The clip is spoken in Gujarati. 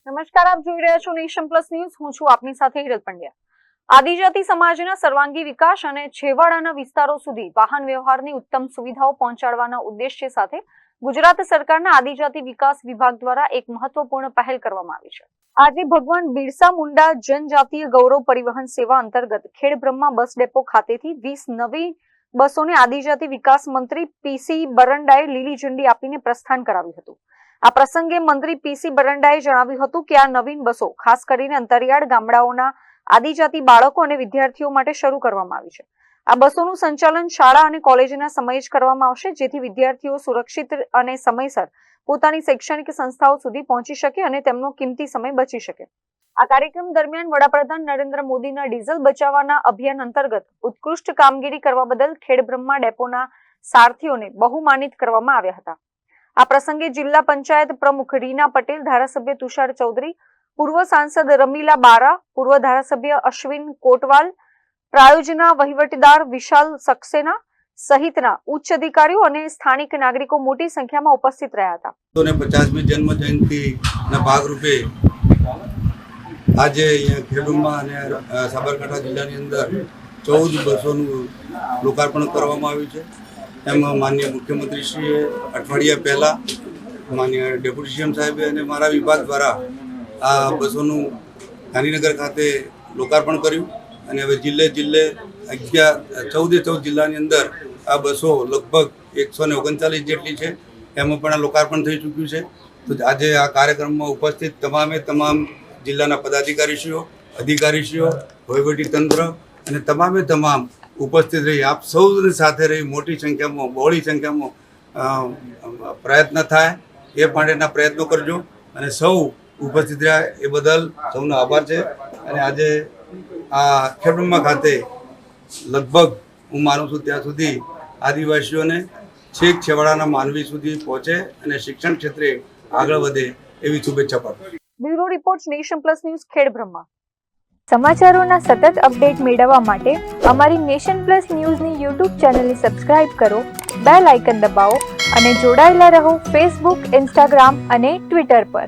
નમસ્કાર, આપ જોઈ રહ્યા છો નેશન પ્લસ ન્યૂઝ. હું છું આપની સાથે હિરલ પંડ્યા. આદિજાતિ સમાજના સર્વાંગી વિકાસ અને છેવાડાના વિસ્તારો સુધી વાહન વ્યવહારની ઉત્તમ સુવિધાઓ પહોંચાડવાના ઉદ્દેશ્ય સાથે ગુજરાત સરકારના આદિજાતિ વિકાસ વિભાગ દ્વારા એક મહત્વપૂર્ણ પહેલ કરવામાં આવી છે. આજે ભગવાન બિરસા મુંડા જનજાતીય ગૌરવ પરિવહન સેવા અંતર્ગત ખેડબ્રહ્મા બસ ડેપો ખાતેથી 20 નવી બસોને આદિજાતિ વિકાસ મંત્રી પીસી બરંડાએ લીલી ઝંડી આપીને પ્રસ્થાન કરાવ્યું હતું. આ પ્રસંગે મંત્રી પીસી બરંડાએ જણાવ્યું હતું કે આ નવીન બસો ખાસ કરીને અંતરિયાળ ગામડાઓના આદિજાતિ બાળકો અને વિદ્યાર્થીઓ માટે શરૂ કરવામાં આવી છે. આ બસોનું સંચાલન શાળા અને કોલેજના સમયે જ કરવામાં આવશે, જેથી વિદ્યાર્થીઓ સુરક્ષિત અને સમયસર પોતાની શૈક્ષણિક સંસ્થાઓ સુધી પહોંચી શકે અને તેમનો કિંમતી સમય બચી શકે. આ કાર્યક્રમ દરમિયાન વડાપ્રધાન નરેન્દ્ર મોદીના ડીઝલ બચાવવાના અભિયાન અંતર્ગત ઉત્કૃષ્ટ કામગીરી કરવા બદલ ખેડબ્રહ્મા ડેપોના સારથીઓને બહુમાનિત કરવામાં આવ્યા હતા. આ પ્રસંગે જિલ્લા પંચાયત પ્રમુખ રીના પટેલ, ધારાસભ્ય તુષાર ચૌધરી, પૂર્વ સાંસદ રમીલા બારા, પૂર્વ ધારાસભ્ય અશ્વિન કોટવાલ, પ્રાયોજના વહીવટદાર વિશાલ સક્સેના સહિતના ઉચ્ચ અધિકારીઓ અને સ્થાનિક નાગરિકો મોટી સંખ્યામાં ઉપસ્થિત રહ્યા હતા. 50મી જન્મ જયંતિના ભાગરૂપે આજે અહીંયા ખેડબ્રહ્મા અને સાબરકાંઠા જિલ્લાની અંદર 14 બસોનું લોકાર્પણ કરવામાં આવ્યું છે. એમાં માનનીય મુખ્યમંત્રીશ્રીએ અઠવાડિયા પહેલાં માનનીય ડેપ્યુટી સીએમ સાહેબે અને મારા વિભાગ દ્વારા આ બસોનું ગાંધીનગર ખાતે લોકાર્પણ કર્યું અને હવે જિલ્લે 14 જિલ્લાની અંદર આ બસો લગભગ 139 જેટલી છે. એમાં પણ આ લોકાર્પણ થઈ ચૂક્યું છે. તો આજે આ કાર્યક્રમમાં ઉપસ્થિત તમામ જિલ્લાના પદાધિકારીશ્રીઓ, અધિકારીશ્રીઓ, વહીવટીતંત્ર અને તમામ ઉપસ્થિત રહી આપ સૌની સાથે રહી મોટી સંખ્યામાં, બહોળી સંખ્યામાં પ્રયત્ન થાય એ માટેના પ્રયત્નો કરજો અને સૌ ઉપસ્થિત રહ્યા એ બદલ સૌનો આભાર છે. અને આજે આ ખેડબ્રહ્મા ખાતે લગભગ હું માનું છું ત્યાં સુધી આદિવાસીઓને છેક છેવાડાના માનવી સુધી પહોંચે અને શિક્ષણ ક્ષેત્રે આગળ વધે એવી શુભેચ્છા પાઠવું. Bureau report, nation plus news, Khedbrahma. સમાચારોના સતત અપડેટ મેળવવા માટે અમારી નેશન પ્લસ ન્યૂઝની યુટ્યુબ ચેનલને સબસ્ક્રાઇબ કરો, બેલ આઇકન દબાવો અને જોડાયેલા રહો ફેસબુક, ઇન્સ્ટાગ્રામ અને ટ્વિટર પર.